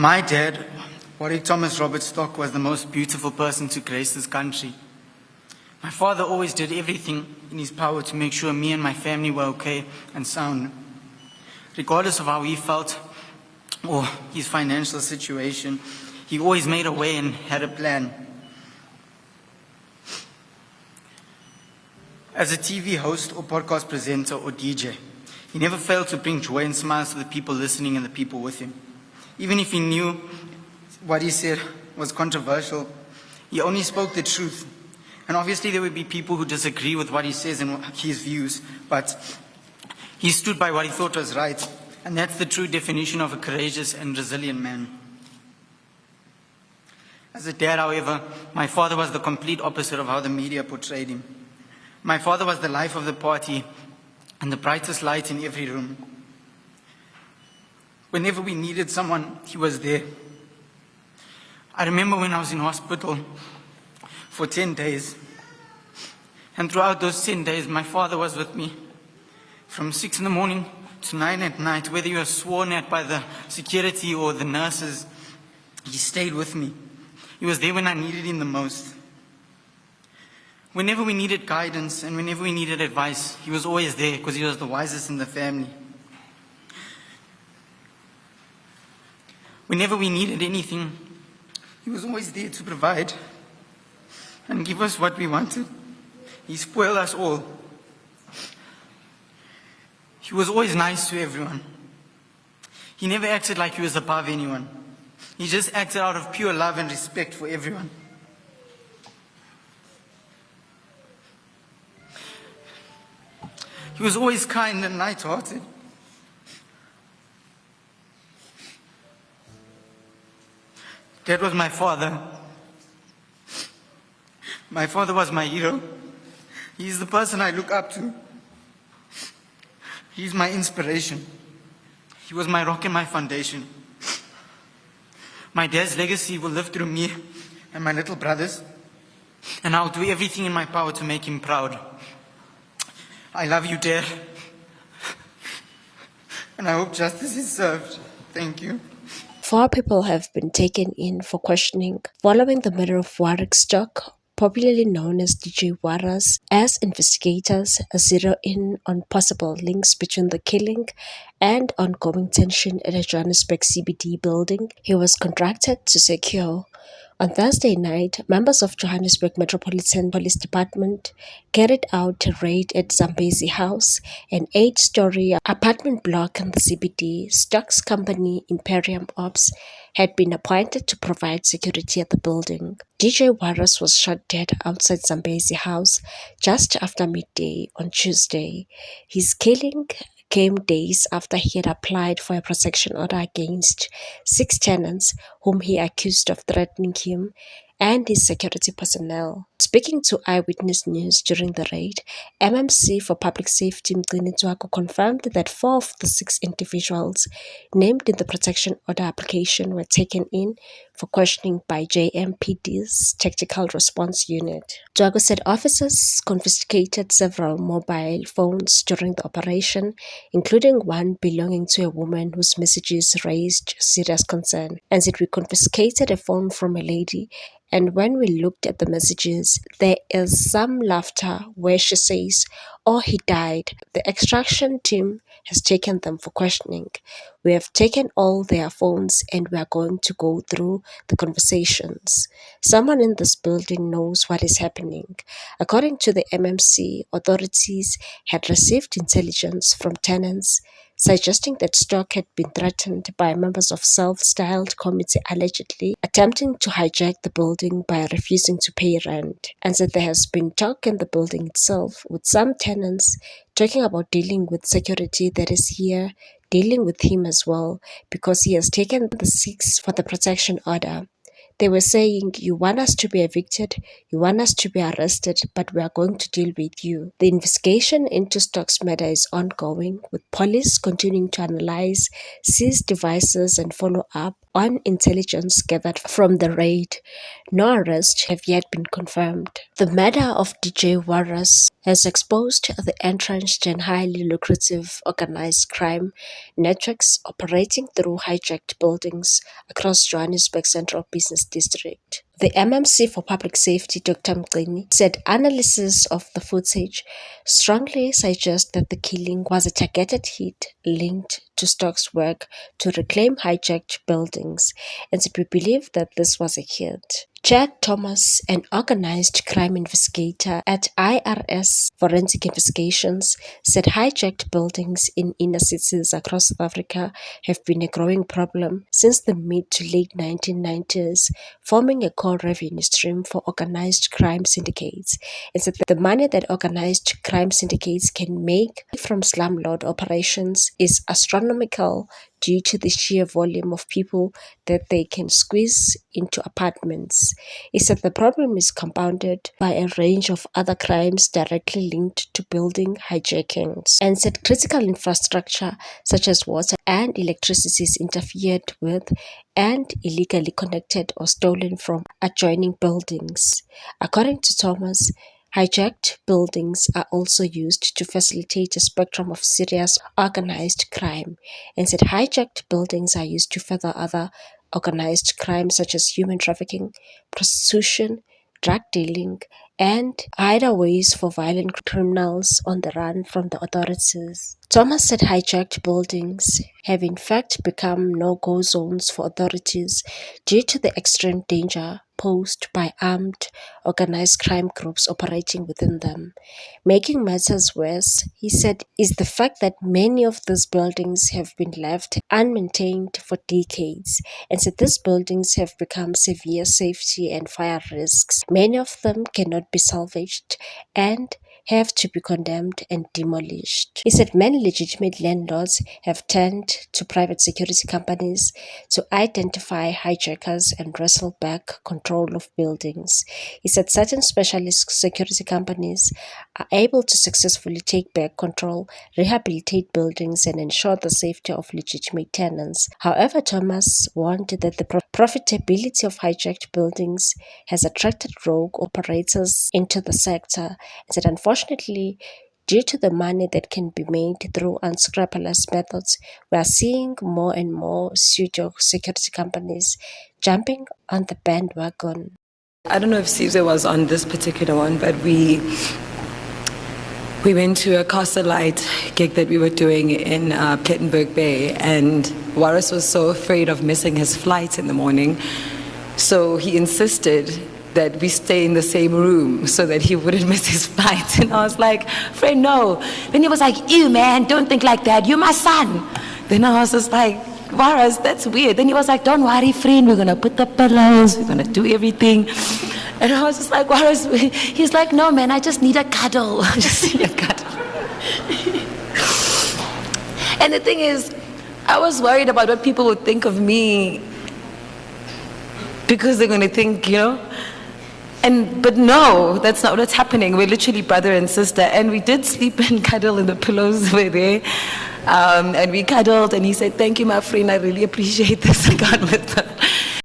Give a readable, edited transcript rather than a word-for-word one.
My dad, Warwick Thomas Robert Stock, was the most beautiful person to grace this country. My father always did everything in his power to make sure me and my family were okay and sound. Regardless of how he felt or his financial situation, he always made a way and had a plan. As a TV host or podcast presenter or DJ, he never failed to bring joy and smiles to the people listening and the people with him. Even if he knew what he said was controversial, he only spoke the truth. And obviously there would be people who disagree with what he says and his views, but he stood by what he thought was right. And that's the true definition of a courageous and resilient man. As a dad, however, my father was the complete opposite of how the media portrayed him. My father was the life of the party and the brightest light in every room. Whenever we needed someone, he was there. I remember when I was in hospital for 10 days. And throughout those 10 days, my father was with me. From 6 in the morning to 9 at night, whether you were sworn at by the security or the nurses, he stayed with me. He was there when I needed him the most. Whenever we needed guidance and whenever we needed advice, he was always there because he was the wisest in the family. Whenever we needed anything, he was always there to provide and give us what we wanted. He spoiled us all. He was always nice to everyone. He never acted like he was above anyone. He just acted out of pure love and respect for everyone. He was always kind and light-hearted. That was my father. My father was my hero. He's the person I look up to. He's my inspiration. He was my rock and my foundation. My dad's legacy will live through me and my little brothers, and I'll do everything in my power to make him proud. I love you, Dad, and I hope justice is served. Thank you. 4 people have been taken in for questioning following the murder of Warwick Stock, popularly known as DJ Warras, as investigators zero in on possible links between the killing and ongoing tension at a Johannesburg CBD building he was contracted to secure. On Thursday night, members of Johannesburg Metropolitan Police Department carried out a raid at Zambezi House, an 8-story apartment block in the CBD. Stock's company, Imperium Ops, had been appointed to provide security at the building. DJ Warras was shot dead outside Zambezi House just after midday on Tuesday. His killing came days after he had applied for a protection order against 6 tenants whom he accused of threatening him and his security personnel. Speaking to Eyewitness News during the raid, MMC for Public Safety Mgcini Tswako confirmed that 4 of the 6 individuals named in the protection order application were taken in for questioning by JMPD's Tactical Response Unit. Tswako said officers confiscated several mobile phones during the operation, including one belonging to a woman whose messages raised serious concern, and said we confiscated a phone from a lady, and when we looked at the messages, there is some laughter where she says, "Oh, he died." The extraction team has taken them for questioning. We have taken all their phones and we are going to go through the conversations. Someone in this building knows what is happening. According to the MMC, authorities had received intelligence from tenants suggesting that Stock had been threatened by members of self-styled committee allegedly attempting to hijack the building by refusing to pay rent, and that there has been talk in the building itself with some tenants talking about dealing with security that is here, dealing with him as well, because he has taken the 6 for the protection order. They were saying, you want us to be evicted, you want us to be arrested, but we are going to deal with you. The investigation into Stock's matter is ongoing, with police continuing to analyze seized devices and follow up on intelligence gathered from the raid. No arrests have yet been confirmed. The murder of DJ Warras has exposed the entrenched and highly lucrative organized crime networks operating through hijacked buildings across Johannesburg's Central Business District. The MMC for Public Safety, Dr. Mgcini, said analysis of the footage strongly suggests that the killing was a targeted hit linked to Stock's work to reclaim hijacked buildings, and we believe that this was a hit. Chad Thomas, an organized crime investigator at IRS Forensic Investigations, said hijacked buildings in inner cities across South Africa have been a growing problem since the mid to late 1990s, forming a core revenue stream for organized crime syndicates, and said that the money that organized crime syndicates can make from slumlord operations is astronomical due to the sheer volume of people that they can squeeze into apartments. He said the problem is compounded by a range of other crimes directly linked to building hijackings, and said critical infrastructure such as water and electricity is interfered with and illegally connected or stolen from adjoining buildings. According to Thomas, hijacked buildings are also used to facilitate a spectrum of serious organized crime, and said hijacked buildings are used to further other organized crimes such as human trafficking, prostitution, drug dealing, and hideaways for violent criminals on the run from the authorities. Thomas said hijacked buildings have in fact become no-go zones for authorities due to the extreme danger posed by armed, organized crime groups operating within them. Making matters worse, he said, is the fact that many of these buildings have been left unmaintained for decades, and said these buildings have become severe safety and fire risks. Many of them cannot be salvaged and have to be condemned and demolished. He said many legitimate landlords have turned to private security companies to identify hijackers and wrestle back control of buildings. He said certain specialist security companies are able to successfully take back control, rehabilitate buildings, and ensure the safety of legitimate tenants. However, Thomas warned that the profitability of hijacked buildings has attracted rogue operators into the sector, and said unfortunately, due to the money that can be made through unscrupulous methods, we are seeing more and more pseudo-security companies jumping on the bandwagon. I don't know if Caesar was on this particular one, but we went to a Castlelight gig that we were doing in Plettenberg Bay, and Warras was so afraid of missing his flight in the morning, so he insisted that we stay in the same room so that he wouldn't miss his flight. And I was like, friend, no. Then he was like, ew, man, don't think like that. You're my son. Then I was just like, Warras, that's weird. Then he was like, don't worry, friend. We're going to put the pillows. We're going to do everything. And I was just like, Warras. He's like, no, man, I just need a cuddle. I just need a cuddle. And the thing is, I was worried about what people would think of me because they're going to think, but no, that's not what's happening. We're literally brother and sister, and we did sleep and cuddle, and the pillows were there, and we cuddled, and he said, thank you, my friend, I really appreciate this. I got with them.